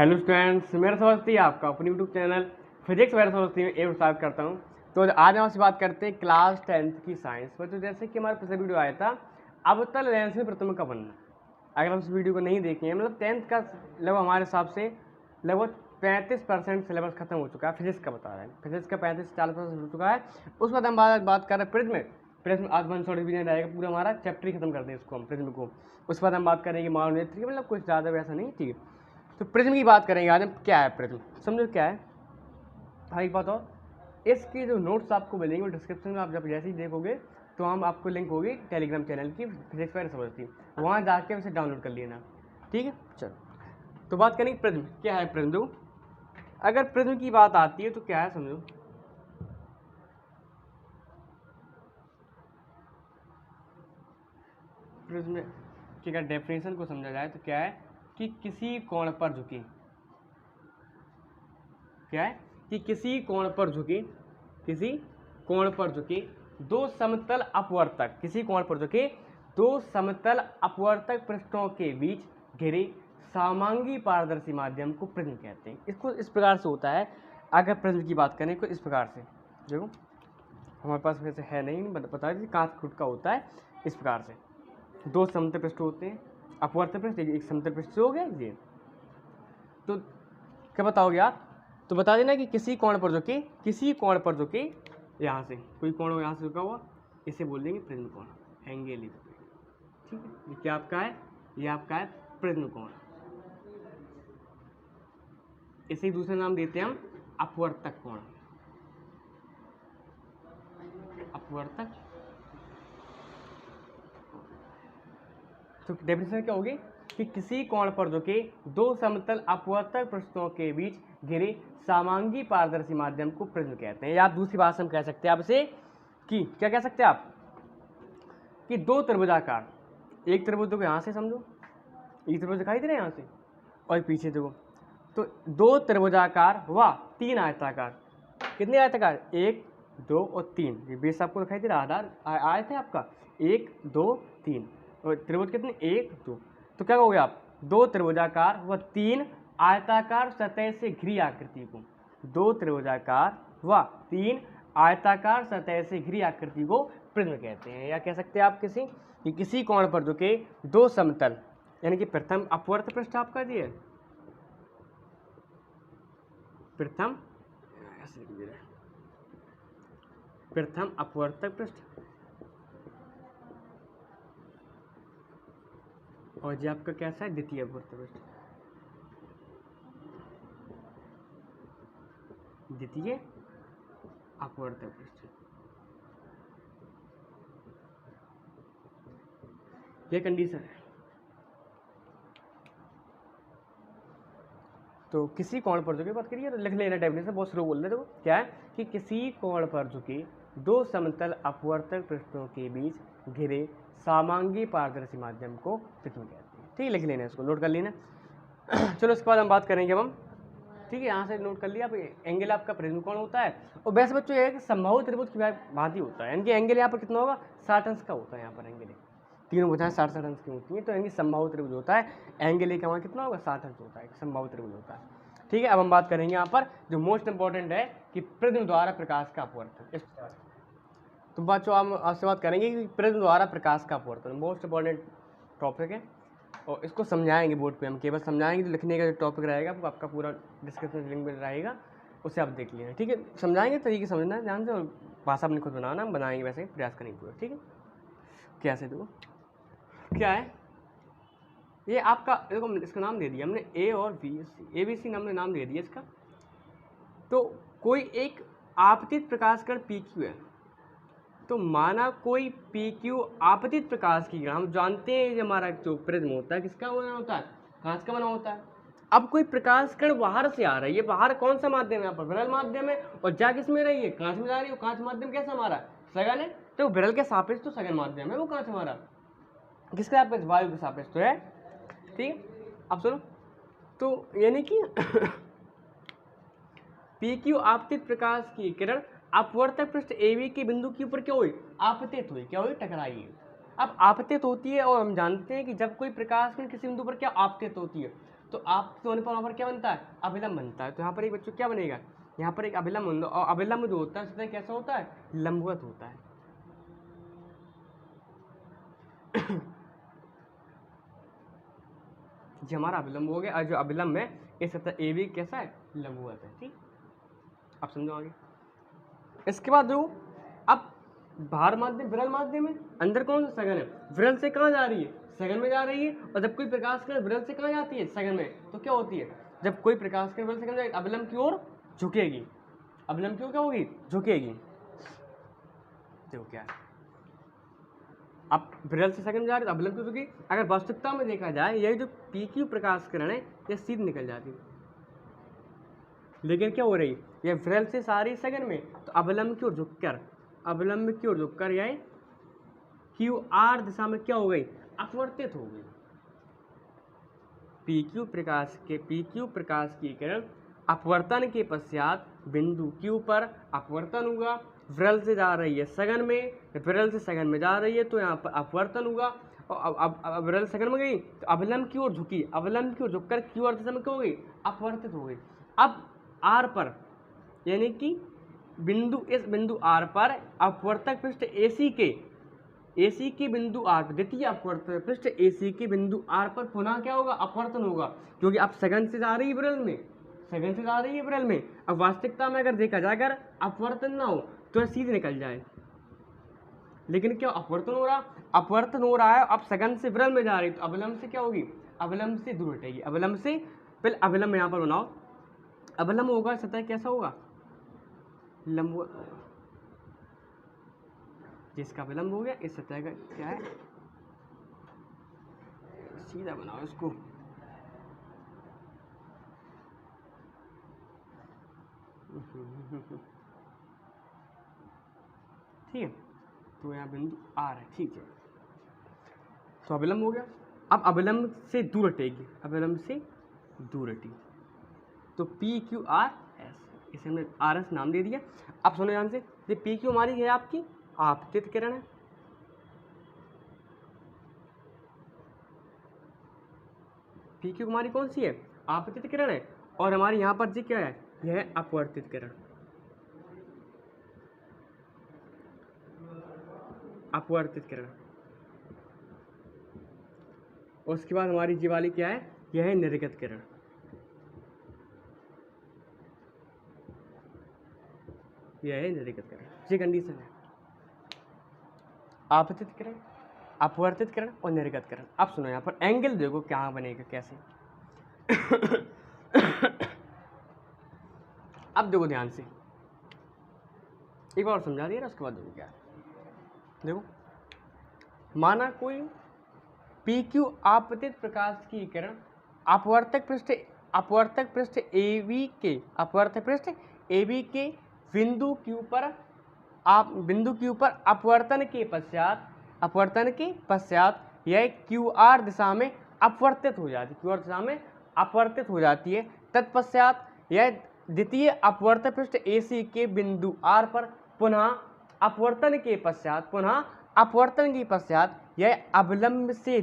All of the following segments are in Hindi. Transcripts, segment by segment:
हेलो स्टूडेंट्स, मेरा समझती है आपका अपनी यूट्यूब चैनल फिजिक्स मेरा समझती है एक स्वागत करता हूँ। तो आज हम आपसे बात करते हैं क्लास 10th की साइंस पर। तो जैसे कि हमारा पिछला वीडियो आया था अवतल लेंस में प्रतिबिंब का बनना। अगर हम इस वीडियो को नहीं देखें, मतलब 10th का लगभग हमारे हिसाब से लगभग 35% सिलेबस खत्म हो चुका है। फिजिक्स का बता रहा है, फिजिक्स का 35-40% हो चुका है। उसके बाद हम बात कर रहे हैं प्रिज्म आज 1 शॉर्ट रिवीजन रहेगा, पूरा हमारा चैप्टर ही खत्म कर दें इसको हम प्रिज्म को। उसके बाद हम बात करेंगे मानोमेट्री, मतलब कुछ ज़्यादा वैसा नहीं, ठीक है। तो प्रिज्म की बात करेंगे आज हम। क्या है प्रिज्म, समझो क्या है। हाँ, एक बात और, इसकी जो नोट्स आपको मिलेंगे वो डिस्क्रिप्शन में आप जब जैसे ही देखोगे तो हम आपको लिंक होगी टेलीग्राम चैनल की फिजिक्स फायर समझती, वहाँ जाके उसे डाउनलोड कर लेना, ठीक है। चलो तो बात करेंगे प्रिज्म क्या है। प्रिज्म, अगर प्रिज्म की बात आती है तो क्या है समझो। प्रिज्म की अगर डेफिनेशन को समझा जाए तो क्या है कि किसी कोण पर झुके, क्या है कि किसी कोण पर झुके, किसी कोण पर झुके दो समतल अपवर्तक, किसी कोण पर झुके दो समतल अपवर्तक पृष्ठों के बीच घिरे समांगी पारदर्शी माध्यम को प्रिज्म कहते हैं। इसको इस प्रकार से होता है। अगर प्रिज्म की बात करें तो इस प्रकार से, देखो हमारे पास वैसे है नहीं, बता दीजिए कांच खुद का होता है। इस प्रकार से दो समतल पृष्ठ होते हैं, अपवर्तक पृष्ठ, एक समतल पृष्ठ से हो गया ये। तो क्या बताओगे आप, तो बता देना कि किसी कोण पर झुके, किसी कोण पर झुके, यहाँ से कोई कोण यहाँ से झुका हुआ, इसे बोल देंगे प्रिज्म कोण, एंगल, ठीक है। ये क्या आपका है, ये आपका है प्रिज्म कोण। इसे दूसरा नाम देते हैं हम अपवर्तक कोण, अपवर्तक। तो डेफिनेशन क्या होगी कि किसी कोण पर झुके दो समतल अपवर्तक पृष्ठों के बीच घिरे समांगी पारदर्शी माध्यम को प्रिज्म कहते हैं। या आप दूसरी भाषा में कह सकते हैं आप इसे कि क्या कह सकते हैं आप कि दो त्रिभुजाकार, एक त्रिभुज देखो यहाँ से समझो, एक त्रिभुज दिखाई दे रहा है यहाँ से और पीछे देखो, तो दो त्रिभुजाकार व तीन आयताकार, कितने आयताकार, 1 2 और 3, ये बेस आपको दिखाई दे रहा आधार आयत है आपका 1 2 3 और त्रिभुज कितने 1 2। तो क्या कहोगे आप, दो त्रिभुजाकार व तीन आयताकार सतह से घिरी आकृति को, दो त्रिभुजाकार व तीन आयताकार सतह से घिरी आकृति को प्रिज्म कहते हैं। या कह सकते हैं आप किसी कोण पर झुके दो समतल, यानी कि प्रथम अपवर्तक पृष्ठ आपका जी है, प्रथम अपवर्तक पृष्ठ और जी आपका कैसा है द्वितीय अपवर्तक पृष्ठ, द्वितीय अपवर्तक पृष्ठ। ये कंडीशन है। तो किसी कोण पर झुके बात करिए तो लिख लेना डेफिनेशन, बहुत स्लो बोल रहे थे। क्या है कि किसी कोण पर झुके दो समतल अपवर्तक पृष्ठों के बीच घिरे समांगी पारदर्शी माध्यम को प्रिज्म कहते हैं, ठीक है। लिख लेना इसको, नोट कर लेना। चलो इसके बाद हम बात करेंगे अब हम, ठीक है। यहाँ से नोट कर लिया। एंगल आपका प्रिज्म कोण होता है और वैसे बच्चों ये है कि संभावित त्रिभुज की भांति होता है, यानी कि एंगल यहाँ पर कितना होगा 60 अंश का होता है। यहाँ पर एंगल तीनों भुजाएं 60 अंश की होती हैं, तो एंगल संभावित त्रिभुज होता है। एंगल एक हमारा कितना होगा 60 अंश होता है, संभावित त्रिभुज होता है, ठीक है। अब हम बात करेंगे यहाँ पर जो मोस्ट इंपॉर्टेंट है कि प्रिज्म द्वारा प्रकाश का अपवर्तन। तो बच्चों हम आपसे बात करेंगे कि प्रिज्म द्वारा प्रकाश का अपवर्तन मोस्ट इंपॉर्टेंट टॉपिक है और इसको समझाएंगे बोर्ड पे, हम केवल समझाएंगे। तो लिखने का जो टॉपिक रहेगा वो आपका पूरा डिस्क्रिप्शन लिंक में रहेगा, उसे आप देख लेना, ठीक है। समझाएंगे तरीके समझना ध्यान से, और भाषा अपने खुद बनाना, हम बनाएंगे वैसे ही प्रयास करेंगे पूरा, ठीक है। कैसे देखो क्या है ये आपका, देखो इसका नाम दे दिया हमने ए और B C, A B C हमने नाम दे दिया इसका। तो कोई एक आपतित प्रकाश कण पी क्यू है, तो माना कोई पी क्यू आपतित प्रकाश की, हम जानते हैं कि हमारा जो प्रिज्म होता है किसका बना होता है, कांच का बना होता है। अब कोई प्रकाश कण बाहर से आ रहा है, ये बाहर कौन सा माध्यम है, यहाँ पर विरल माध्यम है, और जा किस में रही है, कांच में जा रही है। कांच माध्यम कैसा हमारा सघन है, तो विरल के सापेक्ष तो सघन माध्यम है वो कांच हमारा, किसके सापेक्ष, वायु के सापेक्ष तो है, ठीक है। अब सुनो, तो यानी कि पी क्यू आपतित प्रकाश की किरण अपवर्तक पृष्ठ AB के बिंदु के ऊपर क्या हुई, आपतित हुई, क्या हुई, टकराई है। अब आपतित होती है और हम जानते हैं कि जब कोई प्रकाश किरण किसी बिंदु पर क्या आपतित होती है तो आपतित होने पर वहाँ पर क्या बनता है, अभिलंब बनता है। तो यहाँ पर एक बच्चों क्या बनेगा, यहाँ पर एक अभिलंब होता है, और अभिलंब जो होता है सतह कैसा होता है, लंबवत होता है। जो हमारा अभिलंब हो गया, और जो अभिलंब है इस सतह ए बी कैसा है, लंबवत है। ठीक, अब समझो आगे। इसके बाद जो अब बाहर माध्यम विरल माध्यम है, अंदर कौन सा सघन है, विरल से कहाँ जा रही है, सघन में जा रही है। और जब कोई प्रकाश किरण विरल से कहाँ जाती है, सघन में, तो क्या होती है, जब कोई प्रकाश किरण विरल से कहाँ जाएगी, अभिलंब की ओर झुकेगी। अभिलंब की ओर क्या होगी, झुकेगी। देखो क्या है, अब विरल से सघन में जा रही है तो अभिलंब की ओर झुकेगी। अगर वास्तविकता में देखा जाए यही जो पी क्यू प्रकाश किरण है ये सीधी निकल जाती है, लेकिन क्या हो रही है, यह विरल से सारी सघन में, तो अभिलंब की ओर झुककर, अभिलंब की ओर झुककर यह क्यू आर दिशा में क्या हो गई, अपवर्तित हो गई। पी क्यू प्रकाश की किरण अपवर्तन के पश्चात बिंदु क्यू पर अपवर्तन हुआ। विरल से जा रही है सघन में, विरल से सघन में जा रही है तो यहाँ पर अपवर्तन हुआ, और अब विरल सघन में गई तो अभिलंब की ओर झुकी, अभिलंब की ओर झुककर क्यू आर दिशा में क्या हो गई, अपवर्तित हो गई। अब आर पर, यानी कि इस बिंदु आर पर अपवर्तक पृष्ठ एसी के बिंदु आर पर, द्वितीय अपवर्तक पृष्ठ एसी के बिंदु आर पर पुनः क्या होगा, अपवर्तन होगा, क्योंकि अब सघन से जा रही है विरल में, सघन से जा रही है विरल में। अब वास्तविकता में अगर देखा जाए अगर अपवर्तन ना हो तो सीधे निकल जाए, लेकिन क्या अपवर्तन हो रहा, अपवर्तन हो रहा है, अब सघन से विरल में जा रही है तो अभिलंब से क्या होगी, अभिलंब से दूर हटेगी। अभिलंब से, पहले अभिलंब यहाँ पर बनाओ, अभिलंब होगा सतह कैसा होगा, लंबवत होगा। जिसका विलंब हो गया इस सतह का क्या है, सीधा बनाओ इसको। ठीक है, तो यहाँ बिंदु आर है, ठीक है, तो अविलंब हो गया। अब अविलंब से दूर हटेगी, अविलंब से दूर हटी तो पी क्यू आर एस, इसे हमने आर एस नाम दे दिया। अब सुनो ध्यान से, ये पी क्यू हमारी है आपकी आपतित किरण है, पी क्यू हमारी कौन सी है, आपतित किरण है, और हमारी यहाँ पर जी क्या है, यह है अपवर्तित किरण, अपवर्तित किरण। उसके बाद हमारी जी वाली क्या है, यह है निर्गत किरण, यह है निर्गत किरण। ये कंडीशन है, आपतित किरण, अपवर्तित किरण और निर्गत किरण। अब सुनो यहाँ पर एंगल देखो क्या बनेगा कैसे। अब देखो ध्यान से, एक बार समझा दिया ना, उसके बाद देखो क्या, देखो माना कोई पी क्यू आपतित प्रकाश की किरण अपवर्तक पृष्ठ ए बी के, अपवर्तक पृष्ठ ए बी के बिंदु क्यू पर अपवर्तन के पश्चात यह क्यू आर दिशा में अपवर्तित हो जाती है, क्यू आर दिशा में अपवर्तित हो जाती है। तत्पश्चात यह द्वितीय अपवर्तक पृष्ठ ए सी के बिंदु आर पर पुनः अपवर्तन के पश्चात यह अविलंब से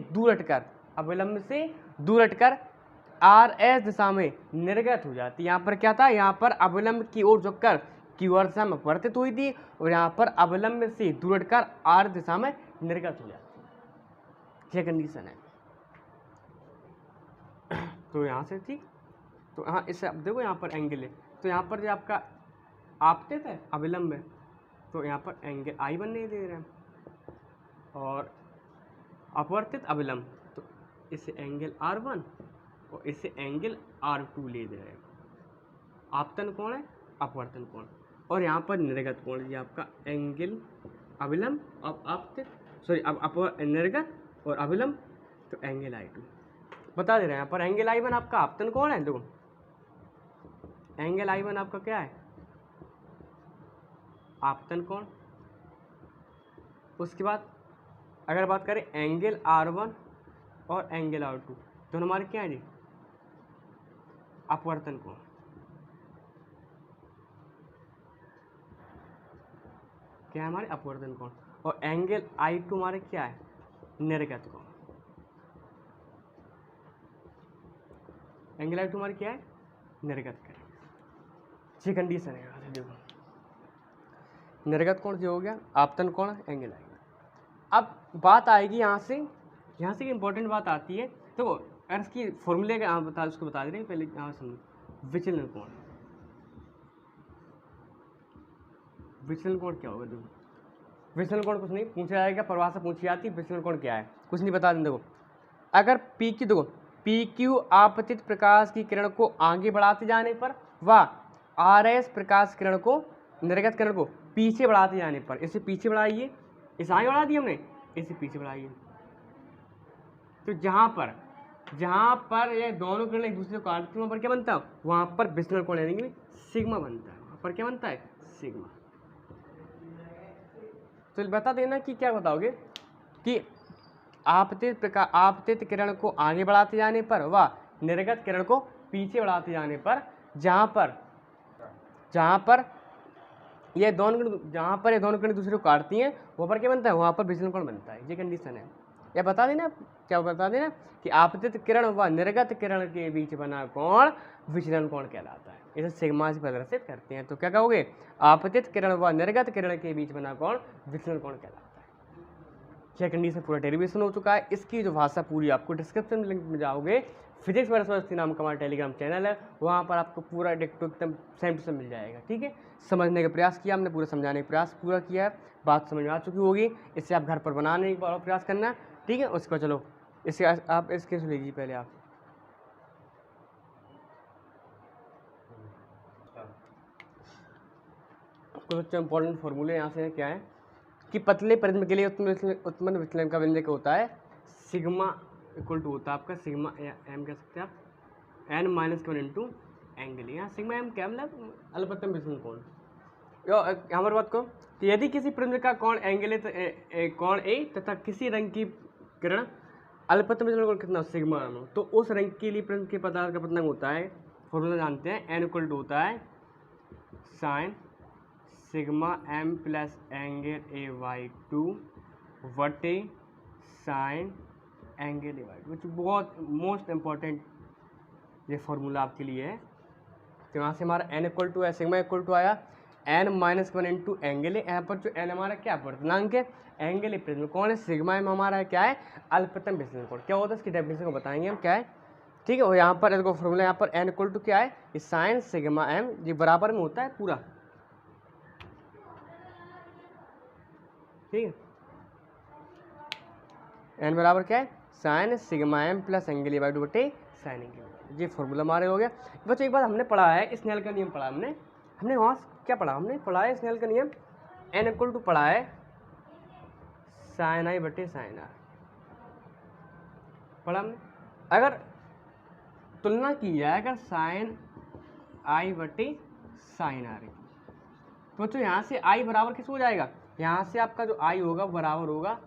दूर हटकर आर एस दिशा में निर्गत हो जाती है। यहाँ पर क्या था, यहाँ पर अविलंब की ओर झुककर क्यू आर दिशा में अपवर्तित हुई थी, और यहाँ पर अविलंब से दूर हटकर आर दिशा में निर्गत हो जाती है। यह कंडीशन है। तो यहाँ से ठीक, तो हाँ इसे अब देखो यहाँ पर एंगल है, तो यहाँ पर जो आपका आपतित है अविलंब है, तो यहाँ पर एंगल आई वन नहीं दे रहे हैं, और अपवर्तित अविलंब तो इसे एंगल R1 और इसे एंगल R2 ले दे रहे हैं। आपतन कोण है, अपवर्तन कोण, और यहाँ पर निर्गत कोण, ये आपका एंगल अविलंब, अब आपतित सॉरी अब निर्गत और अविलंब, तो एंगल I2 बता दे रहे हैं। यहाँ पर एंगल I1 आपका आपतन कोण है, देखो एंगल I1 आपका क्या है, आपतन कोण। उसके बाद अगर बात करें एंगल R1 और एंगल R2, दोनों हमारे क्या है जी, अपवर्तन कोण। क्या है हमारे, अपवर्तन कोण, और एंगल I2 हमारे क्या है, निर्गत कोण। एंगल I2 हमारी क्या है, निर्गत किरण। ये कंडीशन है। यहाँ से देखो निर्गत कोण जो हो गया, आपतन कोण एंगल I1। अब बात आएगी यहाँ से इम्पोर्टेंट बात आती है। तो अगर इसकी फॉर्मूले का उसको बता दे रहे हैं पहले, यहाँ समझो विचलन कोण। विचलन कोण क्या होगा, देखो विचलन कोण कुछ नहीं पूछा जाएगा, परिभाषा पूछी जाती है, विचलन कोण क्या है कुछ नहीं बता दें। देखो अगर पी क्यू, देखो पी क्यू आपतित प्रकाश की किरण को आगे बढ़ाते जाने पर व आर एस प्रकाश किरण को, निर्गत किरण को पीछे बढ़ाते जाने पर, इसे पीछे बढ़ाइए, इसे आगे बढ़ा दिया हमने, इसे पीछे बढ़ाइए। तो जहाँ पर ये दोनों किरण एक दूसरे को काटते हैं वहाँ पर क्या बनता है, वहाँ पर विचलन कोण यानी कि सिग्मा बनता है। वहाँ पर क्या बनता है, सिग्मा। तो बता देना कि क्या बताओगे कि आपतित किरण को आगे बढ़ाते जाने पर व निर्गत किरण को पीछे बढ़ाते जाने पर जहाँ पर ये दोनों किरण दूसरे को काटती हैं वहाँ पर क्या बनता है, वहाँ पर विचलन कोण बनता है। ये कंडीशन है। या बता देना, क्या बता देना कि आपतित किरण व निर्गत किरण के बीच बना कोण विचलन कोण कहलाता है। इसे सिग्मा से प्रदर्शित करते हैं। तो क्या कहोगे, आपतित किरण व निर्गत किरण के बीच बना कोण विचलन कोण कहलाता है। यह कंडीशन पूरा डेरिवेशन हो चुका है। इसकी जो भाषा पूरी आपको डिस्क्रिप्शन लिंक में जाओगे, फिजिक्स वर्सेस नाम का हमारा टेलीग्राम चैनल है, वहाँ पर आपको पूरा डिक्टो एकदम सेम टू सेम मिल जाएगा। ठीक है, समझने का प्रयास किया हमने, पूरा समझाने का प्रयास पूरा किया है, बात समझ में आ चुकी होगी। इससे आप घर पर बनाने का प्रयास करना। ठीक है, उसको चलो इसके आप इसके से लीजिए पहले आप। कुछ बच्चों इंपॉर्टेंट फॉर्मूले यहाँ से क्या है कि पतले प्रिज्म के लिए उत्पन्न विचलन का व्यंजक होता है सिग्मा इक्वल टू होता है आपका सिग्मा एम, कह सकते हैं आप n minus one into angle. यहाँ सिग्मा एम क्या मतलब अल्पतम विचलन कोण। हमारी बात को तो यदि किसी प्रिज्म का कोण एंगल है, कोण ए तथा किसी रंग की किरण अल्पतम विचलन कोण कितना सिग्मा एम, तो उस रंग के लिए प्रिज्म के पदार्थ का पतंग होता है, फॉर्मूला जानते हैं, एन इक्वल टू होता है sine sigma M plus angle A by two वटे sine angle A by two, which बहुत मोस्ट इम्पॉर्टेंट ये फॉर्मूला आपके लिए है। तो यहाँ से हमारा एन इक्वल टू है, सिग्मा इक्वल टू आया N minus one into angle है। यहाँ पर जो एन हमारा क्या वर्तनांक है, एंगल ए प्रिज्म कोण है, सिग्मा एम हमारा है क्या है अल्पतम विचलन कोण। क्या होता है इसकी डेफिनेशन को बताएंगे हम क्या है। ठीक है, और यहाँ पर इसको फॉर्मूला यहाँ पर एन इक्वल टू क्या है, साइन सिग्मा एम, ये बराबर में होता है पूरा। ठीक है, एन बराबर क्या है sine sigma M plus angle A by two बटे साइन एंगल। ये फॉर्मूला हमारे हो गया। बच्चों एक बार हमने पढ़ा है स्नेल का नियम पढ़ा हमने वहाँ क्या पढ़ा, हमने पढ़ा है स्नेल का नियम, एन इक्वल टू पढ़ा है साइन आई बटे साइन आर पढ़ा हमने। अगर तुलना की जाए अगर साइन आई बटे साइन आर की, तो बच्चों यहाँ से आई बराबर किस हो जाएगा, यहाँ से आपका जो आई होगा बराबर होगा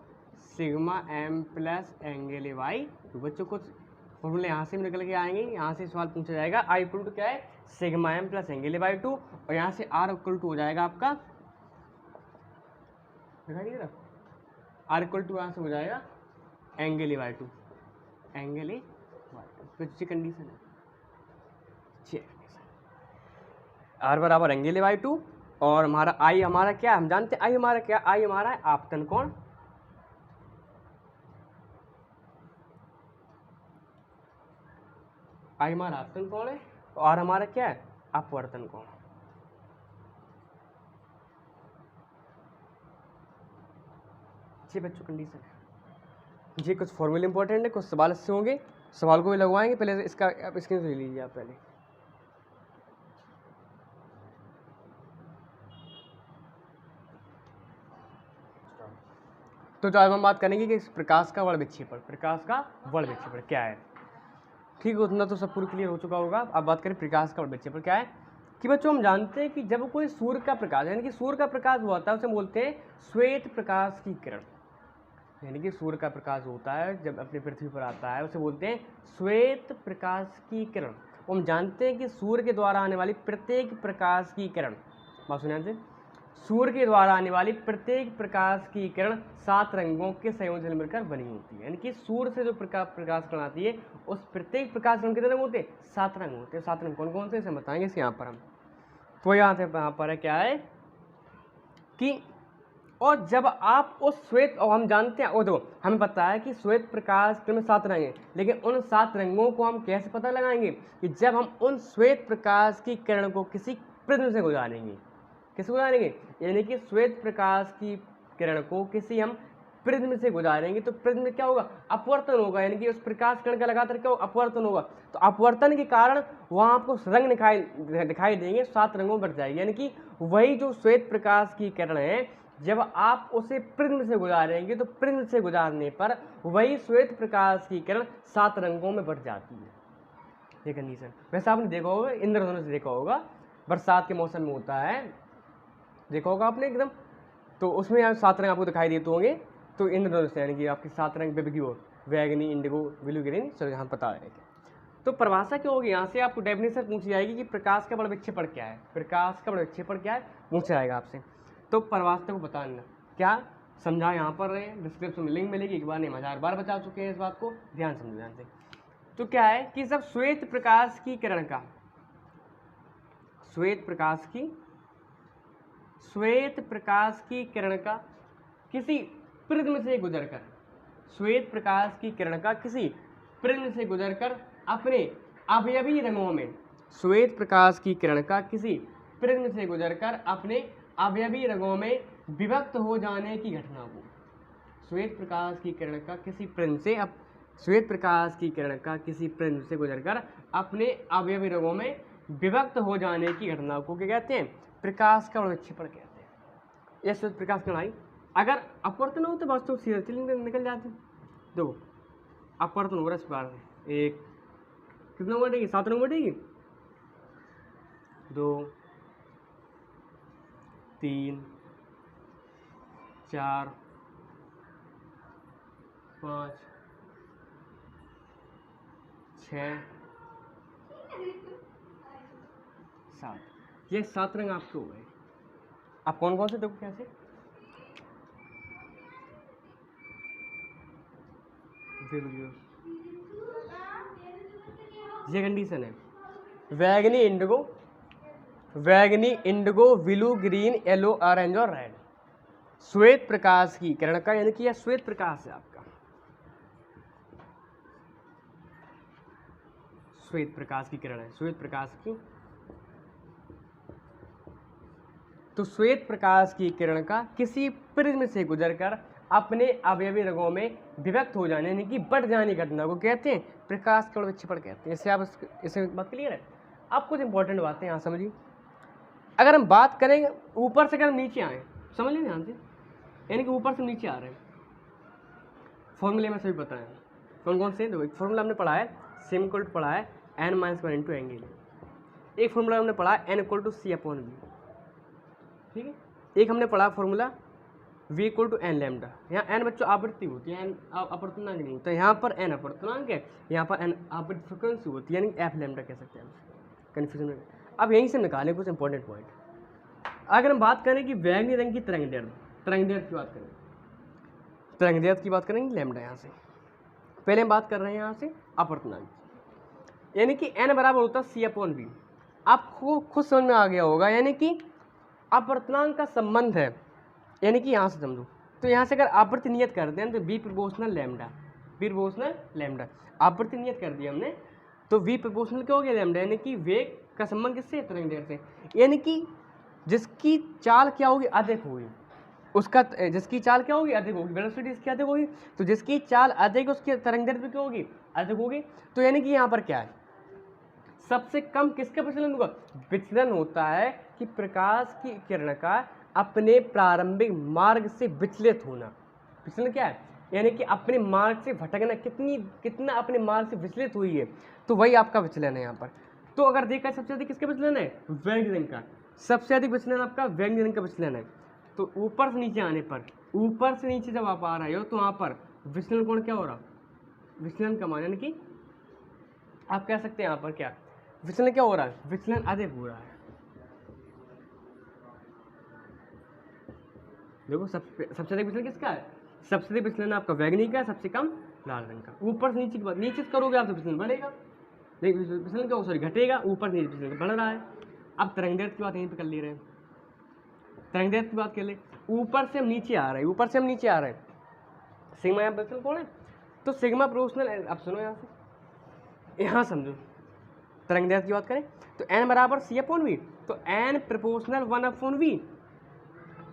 sigma M plus angle A by two. बच्चों कुछ फॉर्मूले यहाँ से भी निकल के आएंगे, यहाँ से सवाल पूछा जाएगा आई इक्वल टू क्या है sigma M plus angle A by two, और यहाँ से आर इक्वल टू हो जाएगा आपका, दिखाई दे रहा, आर इक्वल टू यहाँ से हो जाएगा angle A by to, angle A by to. Condition है आर बराबर एंगल ए बाई टू, और हमारा आई हमारा क्या हम जानते हैं, आई हमारा क्या, आई हमारा है आपतन कोण, आई हमारा आपतन कोण है, और हमारा क्या है अपवर्तन कोण। जी बच्चों कंडीशन है। जी कुछ फॉर्मूले इंपॉर्टेंट है, कुछ सवाल इससे होंगे, सवाल को भी लगवाएंगे। पहले इसका आप स्क्रीन ले लीजिए आप पहले। तो जो आज हम बात करेंगे कि प्रकाश का वर्ण विक्षेपण, प्रकाश का वर्ण विक्षेपण क्या है। ठीक है, उतना तो सब पूरा क्लियर हो चुका होगा। अब बात करें प्रकाश का वर्ण विक्षेपण क्या है कि बच्चों हम जानते हैं कि जब कोई सूर्य का प्रकाश यानी कि सूर्य का प्रकाश हुआ था उसे बोलते हैं श्वेत प्रकाश की किरण, यानी कि सूर्य का प्रकाश होता है जब अपनी पृथ्वी पर आता है उसे बोलते हैं श्वेत प्रकाश की किरण। हम जानते हैं कि सूर्य के द्वारा आने वाली प्रत्येक प्रकाश की किरण, बात सुनिए से, सूर्य के द्वारा आने वाली प्रत्येक प्रकाश की किरण 7 रंगों के संयोजन से मिलकर बनी होती है। यानी कि सूर्य से जो प्रकाश किरण आती है उस प्रत्येक प्रकाश रंग कितने रंग होते हैं? 7 रंग होते हैं। 7 रंग कौन कौन से इसे बताएंगे इसे यहाँ पर हम। तो यहाँ पर है क्या है कि और जब आप उस श्वेत, और हम जानते हैं, और देखो हमें पता है कि श्वेत प्रकाश में 7 रंग हैं, लेकिन उन 7 रंगों को हम कैसे पता लगाएंगे? कि जब हम उन श्वेत प्रकाश की किरण को किसी प्रिज्म से गुजारेंगे। किससे गुजारेंगे? यानी कि श्वेत प्रकाश की किरण को किसी हम प्रिज्म से गुजारेंगे तो प्रिज्म में क्या होगा? अपवर्तन होगा। यानी कि उस प्रकाश किरण का लगातार क्या होगा? अपवर्तन होगा। तो अपवर्तन के कारण वहाँ आपको रंग दिखाई देंगे, 7 रंगों में बढ़ जाएगी। यानी कि वही जो श्वेत प्रकाश की किरण है, जब आप उसे प्रिज्म से गुजारेंगे तो प्रिज्म से गुजारने पर वही श्वेत प्रकाश की किरण 7 रंगों में बढ़ जाती है। ये कंडीशन वैसे आपने देखा होगा, इंद्रधनुष देखा होगा, बरसात के मौसम में होता है, देखा होगा आपने एकदम। तो उसमें 7 रंग आपको दिखाई देते होंगे। तो इंद्रधनुष यानी कि आपकी 7 रंग बेबीक्यू, वैगनी, इंडिगो, ब्लू, ग्रीन, सर यहाँ पता है। तो परिभाषा क्या होगी? यहाँ से आपको डेफिनेशन पूछी जाएगी कि प्रकाश का बल विक्षेपण क्या है। प्रकाश का बल विक्षेपण क्या है पूछा जाएगा आपसे। तो परिभाषा को बताना क्या समझा यहाँ पर रहे, डिस्क्रिप्शन में लिंक मिलेगी। एक बार नहीं, 1000 बार बता चुके हैं इस बात को, ध्यान समझो ध्यान से। तो क्या है कि जब श्वेत प्रकाश की किरण का श्वेत प्रकाश की किरण का किसी प्रिज्म से गुजरकर, श्वेत प्रकाश की किरण का किसी प्रिज्म से गुजरकर अपने अवयवी रंगों में, श्वेत प्रकाश की किरण का किसी प्रिज्म से गुजरकर अपने अवयवी रंगों में विभक्त हो जाने की घटना को, श्वेत प्रकाश की किरण का किसी प्रिज्म से श्वेत प्रकाश की किरण का किसी प्रिज्म से गुजरकर अपने अवयवी रंगों में विभक्त हो जाने की घटना को क्या कहते हैं? प्रकाश का बल विक्षेपण कहते हैं। यह श्वेत प्रकाश किरण आई, अगर अपवर्तन हो तो वास्तव सीधे निकल जाते हैं। देखो अपवर्तन हो रहा है इस बार एक कितना बढ़ेगी? 7 रंग बढ़ेगी, 2 3 4 5 6 7, ये 7 रंग आपके हो गए। आप कौन कौन से देखो कैसे? ये कंडीशन है, वैगनी, indigo, blue, green, yellow, orange और रेड। श्वेत प्रकाश की किरण का, यानी कि यह श्वेत प्रकाश है आपका, श्वेत प्रकाश की किरण है, श्वेत प्रकाश की। तो श्वेत प्रकाश की किरण का किसी प्रिज्म से गुजरकर अपने अवयवी रंगों में विभक्त हो जाने, यानी कि बढ़ जाने की घटना को कहते हैं प्रकाश का बल विक्षेपण कहते हैं। इससे आप इसे बात क्लियर है? आप कुछ इंपॉर्टेंट बातें यहाँ समझिए। अगर हम बात करेंगे ऊपर से, अगर हम नीचे आए, समझ लें ध्यान से, यानी कि ऊपर से नीचे आ रहे हैं, फॉर्मूले में सभी बताएं कौन कौन से। देखो एक फॉर्मूला हमने पढ़ा है, सेम इक्वल टू पढ़ा है n-1 इंटू एंगल। एक फॉर्मूला हमने पढ़ा है n इक्वल टू C/V, ठीक है। एक हमने पढ़ा formula v equal to n lambda. यहाँ n बच्चों आवृत्ति होती है, n अपवर्तनांक नहीं होता। यहाँ पर n अपवर्तनांक है, यहाँ पर n आवृत्ति फ्रिक्वेंसी होती है, यानी f लैम्डा कह सकते हैं, कन्फ्यूजन में। अब यहीं से निकालें कुछ इंपॉर्टेंट पॉइंट। अगर हम बात करें कि वैगनी रंग की तरंग दैर्ध्य की बात करें, तरंग दैर्ध्य की बात करेंगे लैम्डा। यहाँ से पहले हम बात कर रहे हैं यहाँ से अपवर्तनांक, यानी कि n बराबर होता है C/V। आपको खुद समझ में आ गया होगा, यानी कि अपवर्तनांक का संबंध है, यानी कि यहाँ से समझो। तो यहाँ से अगर आवृत्ति नियत करते हैं तो V प्रोपोर्शनल लैम्डा, आवृत्ति नियत कर दिया हमने, तो V प्रोपोर्शनल क्या हो गया? लैम्डा, यानी कि वेग का संबंध किससे? तरंग दैर्ध्य से। यानी कि जिसकी चाल क्या होगी? अधिक होगी, उसका जिसकी चाल क्या होगी? अधिक होगी, वेलोसिटी इसकी अधिक होगी। तो जिसकी चाल अधिक, उसकी तरंग दैर्ध्य क्या होगी? अधिक होगी। तो यानी कि यहाँ पर क्या है? सबसे कम किसका विचलन होगा? विचलन होता है कि प्रकाश की किरण का अपने प्रारंभिक मार्ग से विचलित होना। विचलन क्या है? यानी कि अपने मार्ग से भटकना, कितना अपने मार्ग से विचलित हुई है, तो वही आपका विचलन है यहाँ पर। तो अगर देखा सबसे अधिक किसका विचलन है? वैगनी रंग का। सबसे अधिक विचलन आपका वैगनी रंग का विचलन है। तो ऊपर से नीचे आने पर, ऊपर से नीचे जब आप आ रहे हो तो वहाँ पर विचलन कोण क्या हो रहा? विचलन का मान, यानी कि आप कह सकते हैं यहाँ पर क्या विचलन क्या हो रहा है? विचलन अधिक हो रहा है। देखो सबसे अधिक विचलन किसका है, सबसे अधिक विचलन आपका वैगनी का है, सबसे कम लाल रंग का। ऊपर से नीचे की बात, नीचे से करोगे आप तो विचलन बढ़ेगा, विचलन क्या सॉरी घटेगा, ऊपर से नीचे विचलन बढ़ रहा है। अब तरंगदैर्घ्य की बात यहीं पे कर ले रहे हैं, तरंगदैर्घ्य की बात कर ले, ऊपर से हम नीचे आ रहे हैं, ऊपर से हम नीचे आ रहे हैं, सिग्मा यहाँ विचलन कौन है, तो सिग्मा प्रोपोर्शनल। अब सुनो यहाँ समझो, तरंगदैर्घ्य की बात करें तो n बराबर c अपॉन वी, तो n प्रोपोर्शनल 1 अपॉन वी,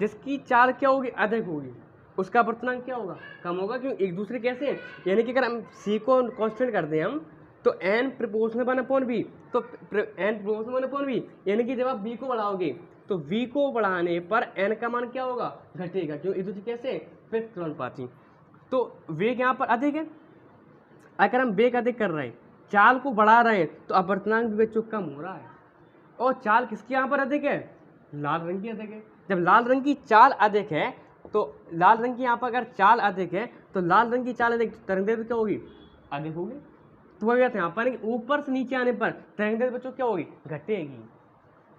जिसकी चाल क्या होगी, अधिक होगी, उसका अपवर्तनांक क्या होगा, कम होगा। क्यों, एक दूसरे कैसे हैं, यानी कि अगर हम c को कांस्टेंट कर दें हम, तो n प्रोपोर्शनल 1 अपॉन वी, तो n प्रोपोर्शनल 1 अपॉन वी, यानी कि जब आप v को बढ़ाओगे तो v को बढ़ाने पर n का मान क्या होगा, घटेगा। क्यों, एक दूसरे कैसे प्रतिलोमानुपाती, तो वेग यहाँ पर अधिक है। अगर हम वेग अधिक कर रहे हैं, चाल को बढ़ा रहे हैं, तो अपवर्तनांक भी बच्चों कम हो रहा है। और चाल किसकी यहाँ पर अधिक है, लाल रंग की अधिक है। जब लाल रंग की चाल अधिक है, तो लाल रंग की यहाँ पर अगर चाल अधिक है, तो लाल रंग की चाल अधिक, तरंगदैर्घ्य क्या होगी, अधिक होगी। तो वही बात है यहाँ पर, ऊपर से नीचे आने पर तरंगदैर्घ्य बच्चों क्या होगी, घटेगी,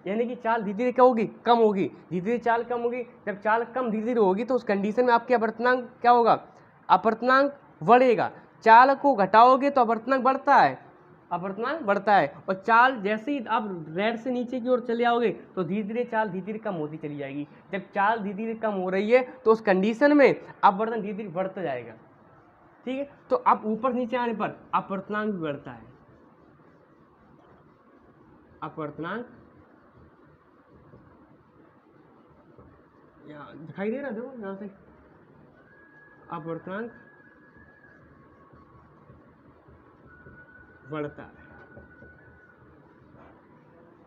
यानी कि चाल धीरे धीरे क्या होगी, कम होगी, धीरे धीरे चाल कम होगी। जब चाल कम धीरे धीरे होगी, तो उस कंडीशन में आपके अपवर्तनांक क्या होगा, अपवर्तनांक बढ़ेगा। चाल को घटाओगे तो अपवर्तनांक बढ़ता है, अपवर्तनांक बढ़ता है। और चाल जैसे ही आप रेड से नीचे की ओर चले आओगे, तो धीरे धीरे चाल धीरे धीरे कम होती चली जाएगी। जब चाल धीरे धीरे कम हो रही है, तो उस कंडीशन में अपवर्तन धीरे धीरे बढ़ता जाएगा। ठीक है, तो आप ऊपर नीचे आने पर अपवर्तनांक भी बढ़ता है, अपवर्तनांक दिखाई दे रहा है, देखो यहाँ से अपवर्तनांक बढ़ता है।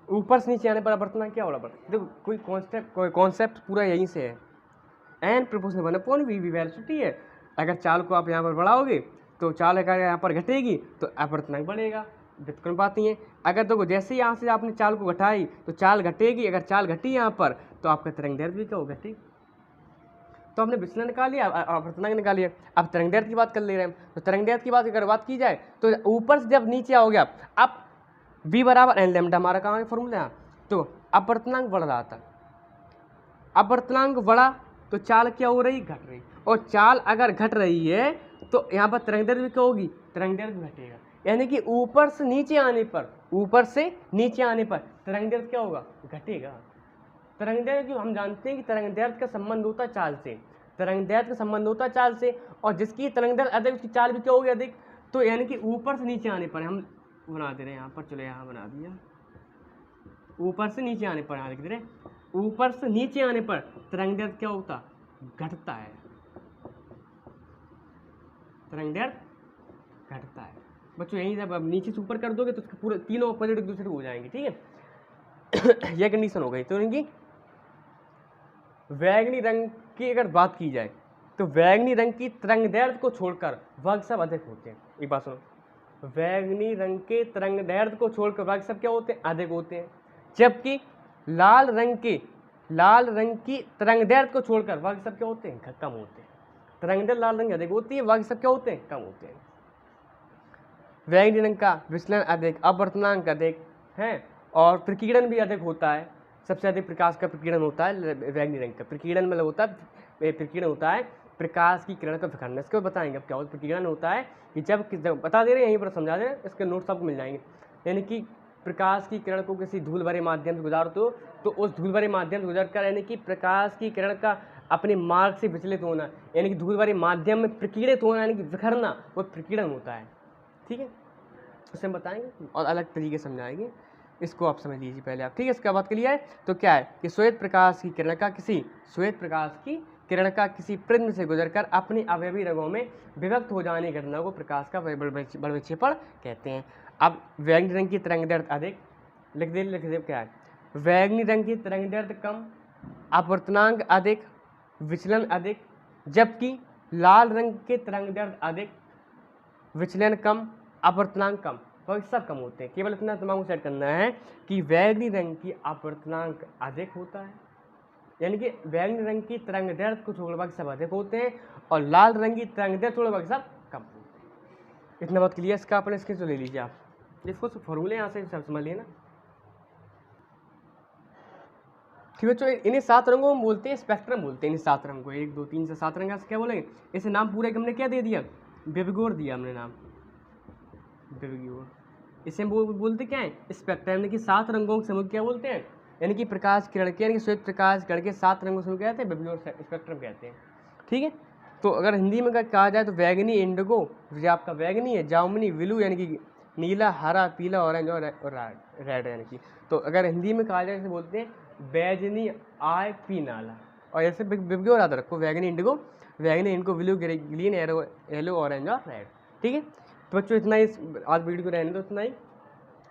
ऊपर से नीचे आने पर अपवर्तनांक क्या होगा, देखो कोई कॉन्सेप्ट पूरा यहीं से है, n proportional 1 upon v, v velocity है। अगर चाल को आप यहाँ पर बढ़ाओगे, तो चाल अगर यहाँ पर घटेगी, तो अपवर्तनांक बढ़ेगा, व्युत्क्रमानुपाती है। अगर देखो जैसे ही यहाँ से आपने चाल को घटाई, तो चाल घटेगी, अगर चाल घटी यहाँ पर, तो आपका तरंगदैर्घ्य भी क्या होगा, घटेगी। तो हमने विचलन निकाल लिया, अपवर्तनांक निकाल लिया। अब तरंगदैर्घ्य की बात कर ले रहे हैं, तो तरंगदैर्घ्य की अगर बात की जाए, तो ऊपर से जब नीचे आओगे आप v बराबर एन लैम्डा, हमारा कहाँ है फॉर्मूला, तो अपवर्तनांक बढ़ रहा था, अपवर्तनांक बढ़ा तो चाल क्या हो रही, घट रही। और चाल अगर घट रही है, तो यहाँ पर तरंगदैर्घ्य भी क्या होगी, तरंगदैर्घ्य घटेगा। यानी कि ऊपर से नीचे आने पर, ऊपर से नीचे आने पर तरंगदैर्घ्य क्या होगा, घटेगा। तरंगदैर्घ्य हम जानते हैं कि तरंगदैर्घ्य का संबंध होता है चाल से, तरंगदैर्घ्य का संबंध होता है चाल से, और जिसकी तरंगदैर्घ्य अधिक, उसकी चाल भी क्या होगी, अधिक। तो यानी कि ऊपर से नीचे आने पर, हम बना दे रहे हैं यहाँ पर, चलो यहाँ बना दिया, ऊपर से नीचे आने पर, यहाँ लिख दे रहे, ऊपर से नीचे आने पर तरंगदैर्घ्य क्या होता, घटता है, तरंगदैर्घ्य घटता है। बच्चों यही जब अब नीचे से ऊपर कर दोगे, तो पूरे तीनों ऑपोजिट एक दूसरे को हो जाएंगे। ठीक है यह कंडीशन हो गई। तो इनकी बैंगनी रंग की अगर बात की जाए, तो बैंगनी रंग की तरंगदैर्घ्य को छोड़कर वर्ग सब अधिक होते हैं। एक बात सुनो, बैंगनी रंग के तरंगदैर्घ्य को छोड़कर वर्ग सब क्या होते हैं, अधिक होते हैं। जबकि लाल रंग की तरंगदैर्घ्य को छोड़कर वर्ग सब क्या होते हैं, कम होते हैं। तरंगदैर्घ्य लाल रंग अधिक होती है, वर्ग सब क्या होते हैं, कम होते हैं। बैंगनी रंग का विचलन अधिक, अपवर्तनांक अधिक है, और प्रकीर्णन भी अधिक होता है। सबसे अधिक प्रकाश का प्रकीर्णन होता है बैंगनी रंग का। प्रकीर्णन मतलब होता है, प्रकीर्णन होता है प्रकाश की किरण का विखंडन। इसको बताएंगे अब क्या होता है। प्रकीर्णन होता है कि जब बता दे रहे हैं, यहीं पर समझा दे रहे हैं, इसके नोट्स आपको मिल जाएंगे। यानी कि प्रकाश की किरण को किसी धूल भरे माध्यम से गुजारते हो, तो उस धूल भरे माध्यम से गुजर कर, यानी कि प्रकाश की किरण का अपने मार्ग से विचलित होना, यानी कि धूल भरे माध्यम में प्रकीर्णित होना, यानी कि विखरना, वो प्रकीर्णन होता है। ठीक है, उसे हम बताएंगे और अलग तरीके से समझाएंगे, इसको आप समझ लीजिए पहले आप। ठीक है, इसका बात क्लियर है। तो क्या है कि श्वेत प्रकाश की किरण का किसी प्रिज्म से गुजरकर अपनी अवयवी रंगों में विभक्त हो जाने की घटना को प्रकाश का बड़विक्षेपण कहते हैं। अब बैंगनी रंग की तरंगदैर्घ्य अधिक, लिख दे क्या है, बैंगनी रंग की तरंगदैर्घ्य कम, अपवर्तनांक अधिक, विचलन अधिक। जबकि लाल रंग के तरंगदैर्घ्य अधिक, विचलन कम, अपवर्तनांक कम, तो सब कम होते हैं। केवल इतना दिमाग में सेट करना है कि बैंगनी रंग की अपवर्तनांक अधिक होता है, यानी कि बैंगनी रंग की तरंगदैर्घ्य को छोड़कर बाकी सब अधिक होते हैं, और लाल रंग की तरंगदैर्घ्य छोड़कर बाकी सब कम होते हैं। इतना बात क्लियर। इसका अपने स्क्रीन ले लीजिए आप, इसको फॉर्मूले यहाँ से सब समझ लिए ना। ठीक है बच्चों, इन्हें 7 रंगों में बोलते हैं, स्पेक्ट्रम बोलते हैं इन 7 रंग को। 1 2 3 से 7 रंग, क्या बोलेंगे, इसे नाम पूरा एक हमने क्या दे दिया, विबग्योर दिया हमने नाम, विबग्योर। इसे हम बोलते क्या है, स्पेक्ट्रम, यानी कि 7 रंगों के समूह क्या बोलते हैं, यानी कि प्रकाश किरण के, यानी कि श्वेत प्रकाश किरण के 7 रंगों समूह कहते हैं, विबग्योर स्पेक्ट्रम कहते हैं। ठीक है, तो अगर हिंदी में कहा जाए तो बैगनी इंडिगो, जो आपका बैगनी है, जामुनी ब्लू यानी कि नीला, हरा, पीला, ऑरेंज और रेड यानी कि, तो अगर हिंदी में कहा जाए जैसे बोलते हैं बैजनी आय पीनाला, और ऐसे विबग्योर याद रखो, बैगनी Indigo, blue, green, yellow, orange और रेड। ठीक है, तो बच्चों इतना ही आज वीडियो को रहने दो, इतना ही।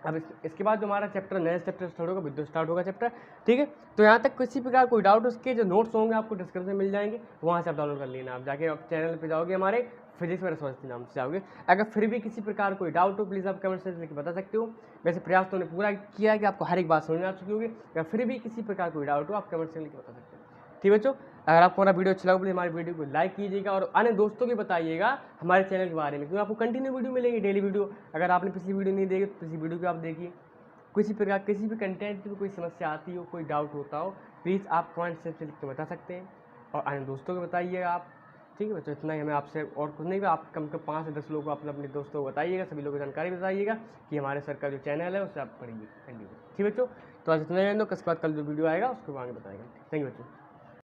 अब इसके बाद जो हमारा चैप्टर, नया चैप्टर स्टार्ट होगा, विद्युत स्टार्ट होगा चैप्टर। ठीक है, तो यहाँ तक किसी प्रकार कोई डाउट, उसके जो नोट्स होंगे आपको डिस्क्रिप्शन में मिल जाएंगे, वहाँ से आप डाउनलोड कर लेना। आप जाके आप चैनल पे जाओगे हमारे, फिजिक्स में रसोई नाम से जाओगे। अगर फिर भी किसी प्रकार कोई डाउट हो, प्लीज़ आप कमेंट सेक्शन में बता सकते हो। वैसे प्रयास तो उन्हें पूरा किया है कि आपको हर एक बात समझ में आ चुकी होगी। या फिर भी किसी प्रकार कोई डाउट हो, आप कमेंट सेक्शन में बता सकते हो। ठीक है बच्चों, अगर आपको हमारा वीडियो अच्छा लगा, प्लीज़ हमारे वीडियो को लाइक कीजिएगा और अन्य दोस्तों को बताइएगा हमारे चैनल के बारे में, क्योंकि आपको कंटिन्यू वीडियो मिलेगी, डेली वीडियो। अगर आपने पिछली वीडियो नहीं देखी तो पिछली वीडियो को आप देखिए। किसी प्रकार किसी भी कंटेंट में कोई समस्या आती हो, कोई डाउट होता हो, प्लीज़ आप कमेंट सेक्शन लिख के बता सकते हैं और अन्य दोस्तों को बताइएगा आप। ठीक है बच्चों, इतना ही हमें आपसे और कुछ नहीं, आप कम से कम 5 से 10 लोगों को अपने दोस्तों को बताइएगा, सभी लोगों को जानकारी बताइएगा कि हमारे सर का जो चैनल है उससे आप पढ़िए। ठीक है बच्चों, तो आज इतना ही, उसके बाद कल जो वीडियो आएगा उसको आगे बताएगा। थैंक यू बच्चों।